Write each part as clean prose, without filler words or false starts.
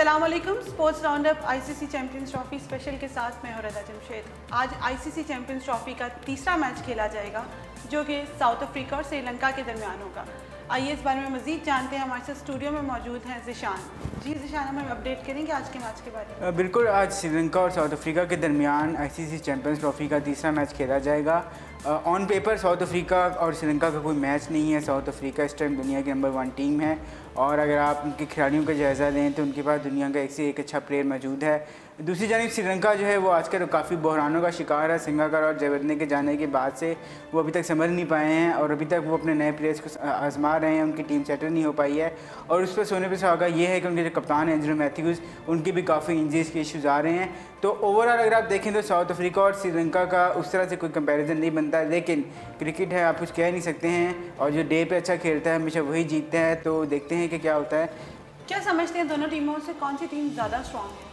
अस्सलाम वालेकुम। Sports roundup ICC champions trophy special के साथ मैं हूं रदा जमशेद। आज आईसीसी चैंपियंस ट्रॉफी का तीसरा मैच खेला जाएगा जो कि साउथ अफ्रीका और श्रीलंका के दरमियान होगा। आइए इस बारे में मज़ीद जानते हैं। हमारे साथ स्टूडियो में मौजूद हैं ज़िशान। जी ज़िशान, हमें अपडेट करेंगे आज के मैच के बारे में? बिल्कुल, आज श्रीलंका और साउथ अफ्रीका के दरमियान आईसीसी चैंपियंस ट्रॉफी का तीसरा मैच खेला जाएगा। ऑन पेपर साउथ अफ्रीका और श्रीलंका का कोई मैच नहीं है। साउथ अफ्रीका इस टाइम दुनिया की नंबर 1 टीम है और अगर आप उनके खिलाड़ियों का जायज़ा लें तो उनके पास दुनिया का एक से एक अच्छा प्लेयर मौजूद है। दूसरी जानिब श्रीलंका जो है वो आजकल काफ़ी बहरानों का शिकार है। संगाकार और जयवर्धने के जाने के बाद से वो अभी तक समझ नहीं पाए हैं और अभी तक वो अपने नए प्लेयर्स को आजमा रहे हैं। उनकी टीम सेटल नहीं हो पाई है और उस पर सोने पर सुहागा ये है कि उनके जो कप्तान हैं एंड्रू मैथ्यूज़, उनकी भी काफ़ी इंजरीज़ के इश्यूज़ आ रहे हैं। तो ओवरऑल अगर आप देखें तो साउथ अफ्रीका और श्रीलंका का उस तरह से कोई कंपैरिजन नहीं बनता है, लेकिन क्रिकेट है, आप कुछ कह नहीं सकते हैं और जो डे पे अच्छा खेलता है हमेशा वही जीतता है। तो देखते हैं कि क्या होता है। क्या समझते हैं दोनों टीमों से कौन सी टीम ज़्यादा स्ट्रॉन्ग है?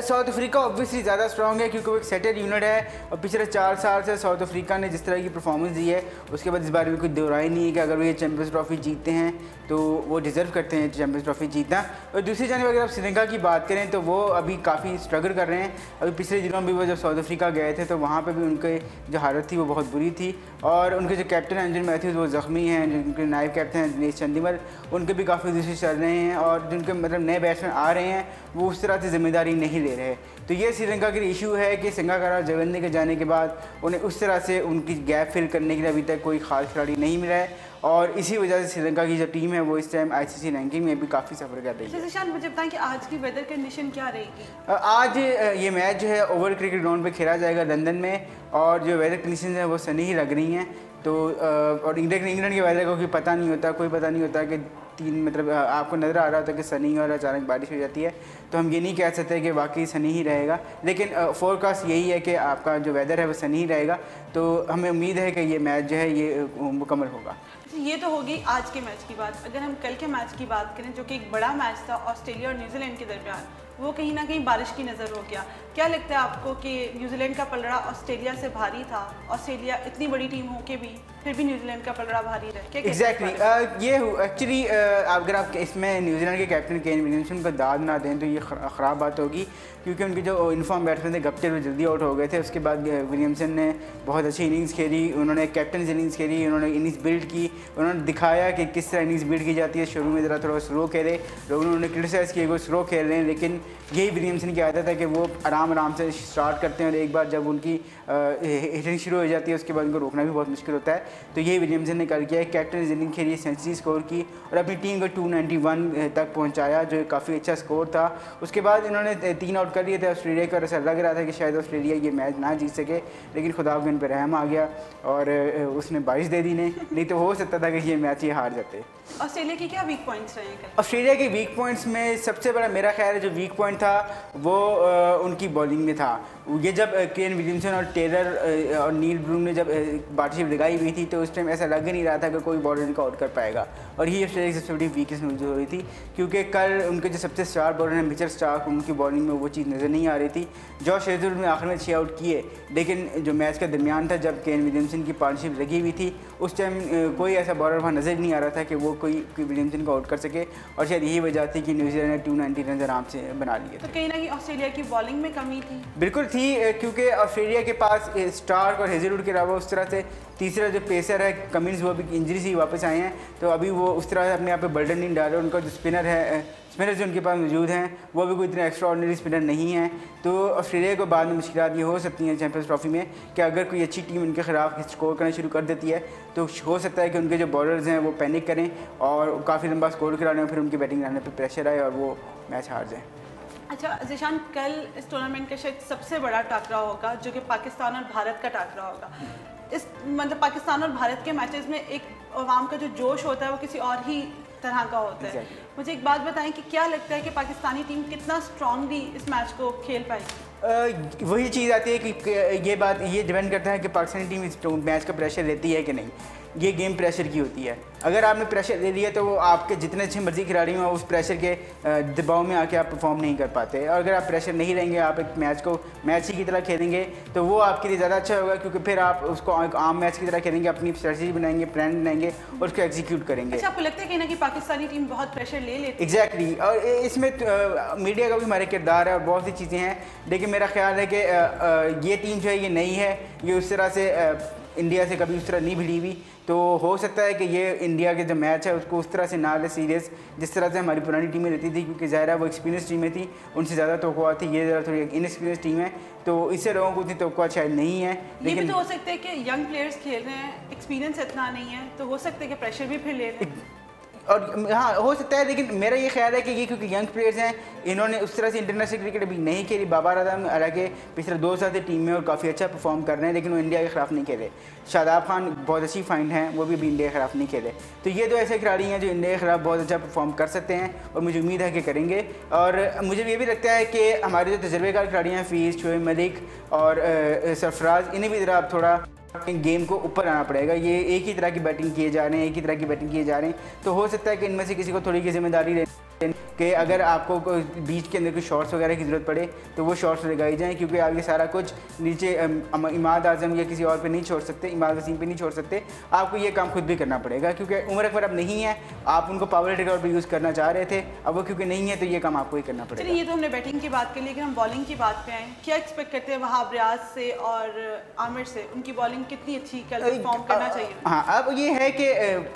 साउथ अफ्रीका ऑब्वियसली ज़्यादा स्ट्रॉन्ग है क्योंकि वो एक सेटेड यूनिट है और पिछले 4 साल से साउथ अफ्रीका ने जिस तरह की परफॉर्मेंस दी है उसके बाद इस बारे में कोई दोहराई नहीं है कि अगर वो ये चैंपियंस ट्रॉफी जीतते हैं तो वो डिज़र्व करते हैं चैंपियंस ट्रॉफी जीतना। और दूसरी जानिब अगर आप श्रीलंका की बात करें तो वो अभी काफ़ी स्ट्रगल कर रहे हैं। अभी पिछले दिनों में भी वो जब साउथ अफ्रीका गए थे तो वहाँ पर भी उनके जो हालत थी वो बहुत बुरी थी और उनके जो कैप्टन हैं एंड्रू मैथ्यूज़ वो ज़ख्मी हैं। जिनके नायब कैप्टन हैं दिनेश चंदीमल, उनके भी काफ़ी दूसरे चल रहे हैं और जिनके मतलब नए बैट्समैन आ रहे हैं वो उस तरह से जिम्मेदारी नहीं ले रहे। तो ये श्रीलंका के इशू है कि संगाकार और जयवर्धने के जाने के बाद उन्हें उस तरह से उनकी गैप फिल करने के लिए अभी तक कोई खास खिलाड़ी नहीं मिला है और इसी वजह से श्रीलंका की जो टीम है वो इस टाइम आईसीसी रैंकिंग में भी काफ़ी सफ़र कर रही है। ज़िशान, मुझे बताएं कि आज की वेदर कंडीशन क्या रहेगी? आज ये मैच जो है ओवल क्रिकेट ग्राउंड पे खेला जाएगा लंदन में और जो वेदर कंडीशन है वो सनी ही लग रही हैं। तो और इंग्लैंड के वेदर का कोई पता नहीं होता कि मतलब आपको नज़र आ रहा होता है कि सनी और अचानक बारिश हो जाती है। तो हम ये नहीं कह सकते कि वाकई सनी ही रहेगा, लेकिन फोरकास्ट यही है कि आपका जो वेदर है वो सनी ही रहेगा। तो हमें उम्मीद है कि ये मैच जो है ये मुकम्मल होगा। ये तो होगी आज के मैच की बात। अगर हम कल के मैच की बात करें जो कि एक बड़ा मैच था ऑस्ट्रेलिया और न्यूजीलैंड के दरमियान, वो कहीं ना कहीं बारिश की नज़र हो गया। क्या लगता है आपको कि न्यूजीलैंड का पलड़ा ऑस्ट्रेलिया से भारी था? ऑस्ट्रेलिया इतनी बड़ी टीम हो के भी फिर भी न्यूजीलैंड का पलड़ा भारी रहा। एग्जैक्टली ये एक्चुअली अगर आप इसमें न्यूजीलैंड के कैप्टन केन विलियमसन को दाद ना दें तो ये ख़राब बात होगी क्योंकि उनके जो इन्फॉर्म बैट्समैन थे गप्टे वो जल्दी आउट हो गए थे। उसके बाद विलियमसन ने बहुत अच्छी इनिंग्स खेली, उन्होंने कैप्टन इनिंग्स खेली, उन्होंने इनिंग्स बिल्ड की, उन्होंने दिखाया कि किस तरह इनिंग्स बिल्ड की जाती है। शुरू में ज़रा थोड़ा स्लो खेले, लोगों ने उन्होंने क्रिटिसाइज़ किया वो स्लो खेल रहे हैं, लेकिन यही विलियमसन की आदत है कि वो आराम से स्टार्ट करते हैं और एक बार जब उनकी हिटिंग शुरू हो जाती है उसके बाद उनको रोकना भी बहुत मुश्किल होता है। तो यही विलियमसन ने कर किया है, कैप्टन इनिंग खेली, सेंचुरी स्कोर की और अपनी टीम को 291 तक पहुंचाया जो काफ़ी अच्छा स्कोर था। उसके बाद इन्होंने 3 आउट कर लिए थे ऑस्ट्रेलिया को और ऐसा लग रहा था कि शायद ऑस्ट्रेलिया ये मैच ना जीत सके, लेकिन खुदा के उन पर रहम आ गया और उसने बारिश दे दी नहीं तो हो सकता था कि ये मैच ये हार जाते। ऑस्ट्रेलिया के क्या वीक पॉइंट्स रहे? ऑस्ट्रेलिया के वीक पॉइंट्स में सबसे बड़ा मेरा ख्याल है जो वीक पॉइंट था वो उनकी बॉलिंग में था। ये जब केन विलियमसन और टेलर और नील ब्रूम ने जब पार्टनरशिप लगाई हुई थी तो उस टाइम ऐसा लग ही नहीं रहा था कि कोई बॉलर इनको आउट कर पाएगा और ये ऑस्ट्रेलिया की सबसे बड़ी वीकनेस मौजूद हो रही थी क्योंकि कल उनके जो सबसे स्टार बॉलर हैं मिचेल स्टार्क, उनकी बॉलिंग में वो चीज़ नज़र नहीं आ रही थी। जॉश हेजलवुड ने आखिर में 6 आउट किए, लेकिन जो मैच का दरमियान था जब केन विलियमसन की पार्टनरशिप लगी हुई थी उस टाइम कोई ऐसा बॉलर वहाँ नज़र नहीं आ रहा था कि वो कोई विलियमसन को आउट कर सके और शायद यही वजह थी कि न्यूजीलैंड ने 290 रन आराम से बना लिए। तो कहीं ना कहीं ऑस्ट्रेलिया की बॉलिंग में कमी थी? बिल्कुल थी क्योंकि ऑस्ट्रेलिया के पास स्टार्क और हेजलवुड के अलावा उस तरह से तीसरा जो पेसर है कमिंस वो अभी इंजरी से ही वापस आए हैं तो अभी वो उस तरह से अपने आप पे बर्डन नहीं डाल रहे। उनका जो स्पिनर जो उनके पास मौजूद हैं वो भी कोई इतने एक्स्ट्रा ऑर्डिनरी स्पिनर नहीं हैं। तो ऑस्ट्रेलिया को बाद में मुश्किलात ये हो सकती हैं चैंपियंस ट्रॉफी में कि अगर कोई अच्छी टीम उनके खिलाफ स्कोर करना शुरू कर देती है तो हो सकता है कि उनके जो बॉलर्स हैं वो पैनिक करें और काफ़ी लंबा स्कोर करा लें, फिर उनकी बैटिंग लाने पर प्रेशर आए और वो मैच हार जाए। अच्छा ज़िशान, कल इस टूर्नामेंट का शायद सबसे बड़ा टकराव होगा जो कि पाकिस्तान और भारत का टकराव होगा। इस मतलब पाकिस्तान और भारत के मैचेस में एक अवाम का जो जोश होता है वो किसी और ही तरह का होता है। मुझे एक बात बताएं कि क्या लगता है कि पाकिस्तानी टीम कितना स्ट्रांगली इस मैच को खेल पाएगी? वही चीज़ आती है कि ये डिपेंड करता है कि पाकिस्तानी टीम इस मैच का प्रेशर लेती है कि नहीं। ये गेम प्रेशर की होती है। अगर आपने प्रेशर दे दिया तो वो आपके जितने अच्छे मर्जी खिलाड़ी हों उस प्रेशर के दबाव में आके आप परफॉर्म नहीं कर पाते। और अगर आप प्रेशर नहीं रहेंगे, आप एक मैच को मैच ही की तरह खेलेंगे तो वो आपके लिए ज़्यादा अच्छा होगा, क्योंकि फिर आप उसको एक आम मैच की तरह खेलेंगे, अपनी स्ट्रेटजी बनाएंगे, प्लान बनाएंगे और उसको एग्जीक्यूट करेंगे। अच्छा, आपको लगता है कि ना कि पाकिस्तानी टीम बहुत प्रेशर ले लेती है? एग्जैक्टली और इसमें मीडिया का भी हमारा किरदार है और बहुत सी चीज़ें हैं, लेकिन मेरा ख्याल है कि ये टीम जो है ये नई है, ये उस तरह से इंडिया से कभी उस तरह नहीं भिड़ी हुई, तो हो सकता है कि ये इंडिया के जो मैच है उसको उस तरह से ना ले सीरियस जिस तरह से हमारी पुरानी टीमें रहती थी, क्योंकि ज़ाहिर है वो एक्सपीरियंस टीमें थी, उनसे ज़्यादा तवक्कुआ थी। ये ज़रा थोड़ी इनएक्सपीरियंस टीम है, तो इससे लोगों को उतनी तवक्कुआ शायद नहीं है। लेकिन ये भी तो हो सकता है कि यंग प्लेयर्स खेल रहे हैं, एक्सपीरियंस इतना नहीं है, तो हो सकता है कि प्रेशर भी फिर ले लें। और हाँ हो सकता है, लेकिन मेरा ये ख्याल है कि ये क्योंकि यंग प्लेयर्स हैं, इन्होंने उस तरह से इंटरनेशनल क्रिकेट अभी नहीं खेली। बाबर आजम हालांकि पिछले 2 साल से टीम में और काफ़ी अच्छा परफॉर्म कर रहे हैं, लेकिन वो इंडिया के ख़िलाफ़ नहीं खेले। शादाब खान बहुत अच्छी फाइंड हैं, वो भी इंडिया के ख़िलाफ़ नहीं खेले। तो ये तो ऐसे खिलाड़ी हैं जो इंडिया के ख़िलाफ़ बहुत अच्छा परफॉर्म कर सकते हैं और मुझे उम्मीद है कि करेंगे। और मुझे ये भी लगता है कि हमारे जो तजर्बेकार खिलाड़ी हैं, फीस, शोएब मलिक और सरफराज, इन्हें भी ज़रा अब थोड़ा गेम को ऊपर आना पड़ेगा। ये एक ही तरह की बैटिंग किए जा रहे हैं, एक ही तरह की बैटिंग किए जा रहे हैं, तो हो सकता है कि इनमें से किसी को थोड़ी की जिम्मेदारी रहे कि अगर आपको बीच के अंदर कोई शॉट्स वगैरह की ज़रूरत पड़े तो वो शॉट्स लगाई जाएँ, क्योंकि आप ये सारा कुछ नीचे इमाद आज़म या किसी और पे नहीं छोड़ सकते, इमाद वसीम पे नहीं छोड़ सकते। आपको ये काम खुद भी करना पड़ेगा, क्योंकि उम्र अकबर अब नहीं है। आप उनको पावर हिटर और भी यूज़ करना चाह रहे थे, अब वो क्योंकि नहीं है तो ये काम आपको ही करना पड़ेगा। ये तो हमने बैटिंग की बात करी, लेकिन हम बॉलिंग की बात पे आए। क्या एक्सपेक्ट करते हैं वहाब रियाज से और आमिर से? उनकी बॉलिंग कितनी अच्छी कल परफॉर्म करना चाहिए? हाँ, अब ये है कि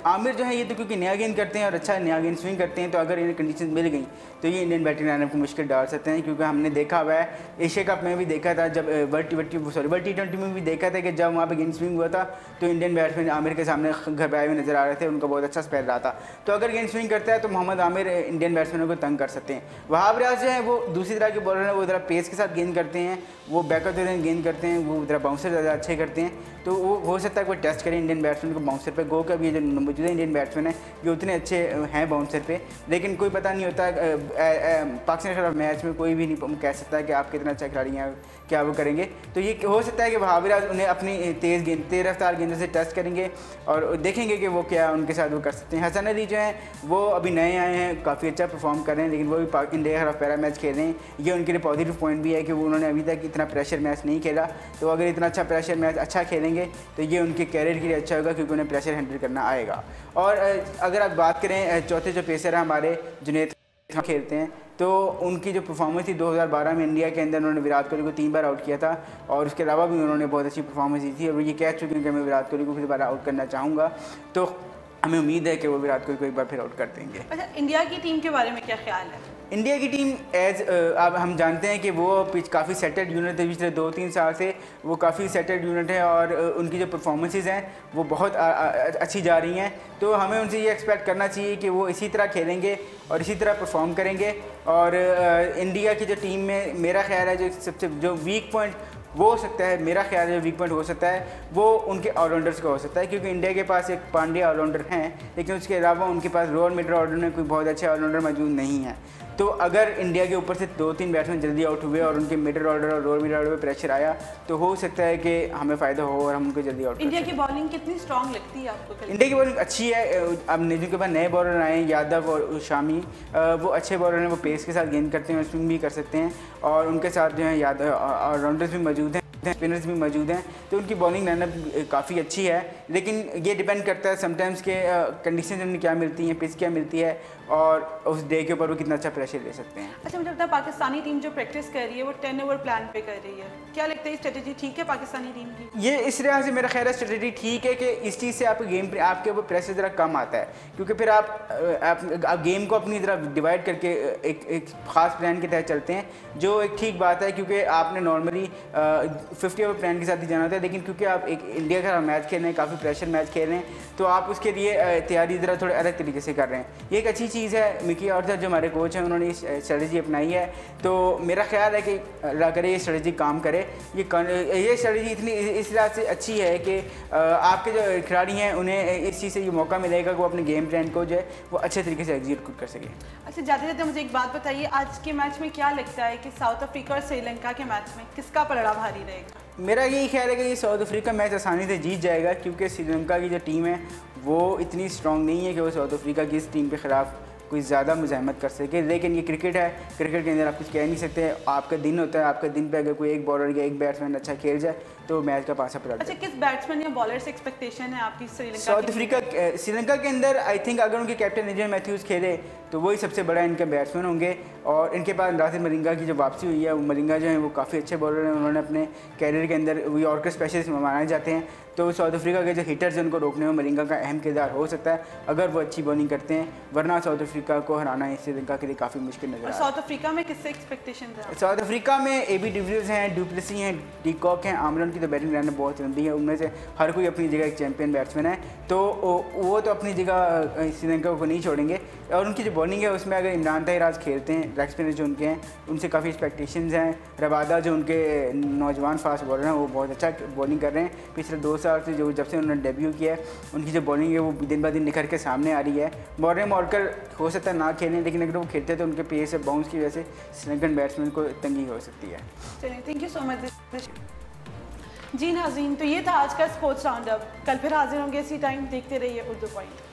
आमिर जो है ये तो क्योंकि नया गेंद करते हैं और अच्छा नया गेंद स्विंग करते हैं, तो अगर इन्हें कंडीशन मिल गई तो ये इंडियन बैटिंग लाइनअप को मुश्किल डाल सकते हैं। क्योंकि हमने देखा हुआ है, एशिया कप में भी देखा था, जब वर्ल्ड T20 में भी देखा था कि जब वहाँ पे गेंद स्विंग हुआ था तो इंडियन बैट्समैन आमिर के सामने घर पे आए हुए नजर आ रहे थे, उनका बहुत अच्छा स्पेल रहा था। तो अगर गेंद स्विंग करता है तो मोहम्मद आमिर इंडियन बैट्समैनों को तंग कर सकते हैं। वहाब रियाज जो है वो दूसरी तरह के बॉलर हैं, वो ज़रा पेस के साथ गेंद करते हैं, वो बैकअप गेंद करते हैं, वो ज़रा बाउंसर ज़्यादा अच्छे करते हैं। तो वो हो सकता है कोई टेस्ट करें इंडियन बैट्समैन को बाउंसर पे। गो का भी जो मौजूदा इंडियन बैट्समैन है ये उतने अच्छे हैं बाउंसर पे, लेकिन कोई पता नहीं होता पाकिस्तान के खिलाफ मैच में कोई भी नहीं कह सकता कि आप कितना अच्छा खिलाड़ी हैं, क्या वो करेंगे। तो ये हो सकता है कि वहाब रियाज उन्हें अपनी तेज़ रफ्तार गेंदों से टेस्ट करेंगे और देखेंगे कि वो क्या उनके साथ वो कर सकते हैं। हसन अली जो हैं वो अभी नए आए हैं, काफ़ी अच्छा परफॉर्म कर रहे हैं, लेकिन वो भी इंडिया के खिलाफ पहला मैच खेल रहे हैं। ये उनके लिए पॉजिटिव पॉइंट भी है कि वो उन्होंने अभी तक इतना प्रेशर मैच नहीं खेला, तो अगर इतना अच्छा प्रेशर मैच अच्छा खेलेंगे तो ये उनके कैरियर के लिए अच्छा होगा, क्योंकि उन्हें प्रेशर हैंडल करना आएगा। और अगर आप बात करें चौथे जो पेसर हैं हमारे जुनैद खेलते हैं, तो उनकी जो परफॉर्मेंस थी 2012 में इंडिया के अंदर, उन्होंने विराट कोहली को 3 बार आउट किया था और उसके अलावा भी उन्होंने बहुत अच्छी परफॉर्मेंस दी थी। और ये कह चुके हैं कि मैं विराट कोहली को फिर दोबारा आउट करना चाहूँगा, तो हमें उम्मीद है कि वो विराट कोहली को एक बार फिर आउट कर देंगे। अच्छा, इंडिया की टीम के बारे में क्या ख्याल है? इंडिया की टीम अब हम जानते हैं कि वो काफ़ी सेटल्ड यूनिट है, पिछले 2-3 साल से वो काफ़ी सेटल्ड यूनिट है और उनकी जो परफॉर्मेंसेस हैं वो बहुत अच्छी जा रही हैं। तो हमें उनसे ये एक्सपेक्ट करना चाहिए कि वो इसी तरह खेलेंगे और इसी तरह परफॉर्म करेंगे। और इंडिया की जो टीम में मेरा ख्याल है जो वीक पॉइंट वो हो सकता है, मेरा ख्याल है वीक पॉइंट हो सकता है वो उनके ऑलराउंडर्स का हो सकता है, क्योंकि इंडिया के पास एक पांड्या ऑलराउंडर हैं, लेकिन उसके अलावा उनके पास लोअर मिडल ऑर्डर में कोई बहुत अच्छे ऑलराउंडर मौजूद नहीं है। तो अगर इंडिया के ऊपर से 2-3 बैट्समैन जल्दी आउट हुए और उनके मिडल ऑर्डर और लोअर मिडल ऑर्डर पे प्रेशर आया तो हो सकता है कि हमें फ़ायदा हो और हम उनको जल्दी आउट। इंडिया की बॉलिंग कितनी स्ट्रॉन्ग लगती है आपको? इंडिया की बॉलिंग अच्छी है। अब जिनके पास नए बॉलर आए हैं, यादव और शामी, वो अच्छे बॉलर हैं, वो पेस के साथ गेंद करते हैं और स्विंग भी कर सकते हैं, और उनके साथ जो है यादव ऑलराउंडर्स भी मौजूद हैं, स्पिनर्स भी मौजूद हैं, तो उनकी बॉलिंग लाइनअप काफ़ी अच्छी है। लेकिन ये डिपेंड करता है समटाइम्स के कंडीशन उन्हें क्या मिलती हैं, पिच क्या मिलती है और उस डे के ऊपर वो कितना अच्छा प्रेशर ले सकते हैं। अच्छा, मुझे लगता है पाकिस्तानी टीम जो प्रैक्टिस कर रही है वो 10 ओवर प्लान पे कर रही है, क्या लगता है स्ट्रेटजी ठीक है पाकिस्तानी टीम की? ये इस लिहाज से मेरा ख्याल है स्ट्रेटजी ठीक है कि इस चीज़ से आपके ऊपर प्रेशर ज़रा कम आता है, क्योंकि फिर आप गेम को अपनी तरह डिवाइड करके एक ख़ास प्लान के तहत चलते हैं, जो एक ठीक बात है, क्योंकि आपने नॉर्मली 50 ओवर प्लान के साथ ही जाना होता है। लेकिन क्योंकि आप एक इंडिया का मैच खेल रहे हैं, काफ़ी प्रेशर मैच खेल रहे हैं, तो आप उसके लिए तैयारी ज़रा थोड़े अलग तरीके से कर रहे हैं। ये एक अच्छी चीज़ है। मिकी आर्थर जो हमारे कोच हैं उन्होंने स्ट्रेटजी अपनाई है, तो मेरा ख्याल है कि अल्लाह करे ये स्ट्रेटजी काम करे। ये स्ट्रेटजी इतनी इस लिहाज से अच्छी है कि आपके जो खिलाड़ी हैं उन्हें इस चीज़ से ये मौका मिलेगा कि वो अपने गेम प्लान को जो है वो अच्छे तरीके से एग्जीक्यूट कर सके। अच्छा, जाते जाते मुझे एक बात बताइए, आज के मैच में क्या लगता है कि साउथ अफ्रीका और श्रीलंका के मैच में किसका पलड़ा भारी रहेगा? मेरा यही ख्याल है कि ये साउथ अफ्रीका मैच आसानी से जीत जाएगा, क्योंकि श्रीलंका की जो टीम है वो इतनी स्ट्रॉन्ग नहीं है कि वो साउथ अफ्रीका की इस टीम के ख़िलाफ़ कोई ज़्यादा मुज़ाहमत कर सके। लेकिन ये क्रिकेट है, क्रिकेट के अंदर आप कुछ कह नहीं सकते। आपका दिन होता है, आपका दिन पे अगर कोई एक बॉलर या एक बैट्समैन अच्छा खेल जाए तो मैच का पासा पलट। अच्छा, किस बैट्समैन या बॉलर से एक्सपेक्टेशन है आपकी श्रीलंका? साउथ अफ्रीका श्रीलंका के अंदर आई थिंक अगर उनके कैप्टन एजेन मैथ्यूज़ खेले तो वही सबसे बड़ा इनका बैट्समैन होंगे। और इनके पास राशिद मलिंगा की जो वापसी हुई है, वो मलिंगा जो है वो काफ़ी अच्छे बॉलर हैं। उन्होंने अपने कैरियर के अंदर यॉर्कर स्पेशलिस्ट माने जाते हैं, तो साउथ अफ्रीका के जो हिटर्स हैं उनको रोकने में मलिंगा का अहम किरदार हो सकता है अगर वो अच्छी बॉलिंग करते हैं, वरना साउथ अफ्रीका को हराना श्रीलंका के लिए काफ़ी मुश्किल नजर आता है। साउथ अफ्रीका में किससे एक्सपेक्टेशन है? साउथ अफ्रीका में AB डिविलियर्स हैं, डुप्लेसी हैं, डी कॉक हैं, आमरन की तो बैटिंग लाइन बहुत लंबी है। उनमें से हर कोई अपनी जगह एक चैंपियन बैट्समैन है, तो वो तो अपनी जगह श्रीलंका को नहीं छोड़ेंगे। और उनकी जो बॉलिंग है उसमें अगर इमरान ताहिर खेलते हैं, लेग स्पिनर जो उनके हैं उनसे काफ़ी एक्सपेक्टेशंस हैं। रबादा जो उनके नौजवान फास्ट बॉलर हैं वो बहुत अच्छा बॉलिंग कर रहे हैं। पिछले 2 साल से जब से उन्होंने डेब्यू किया है उनकी जो बॉलिंग है वो दिन ब दिन निखर के सामने आ रही है। मॉर्गन मॉर्कल हो सकता है ना खेलें, लेकिन अगर वो खेलते हैं तो उनके पेस से बाउंस की वजह से श्रीलंकन बैट्समैन को तंगी हो सकती है। चलिए, थैंक यू सो मच। जी नाज़रीन, तो ये था आज का स्पोर्ट्स राउंड अप। कल फिर हाजिर होंगे इसी टाइम। देखते रहिए उर्दू पॉइंट।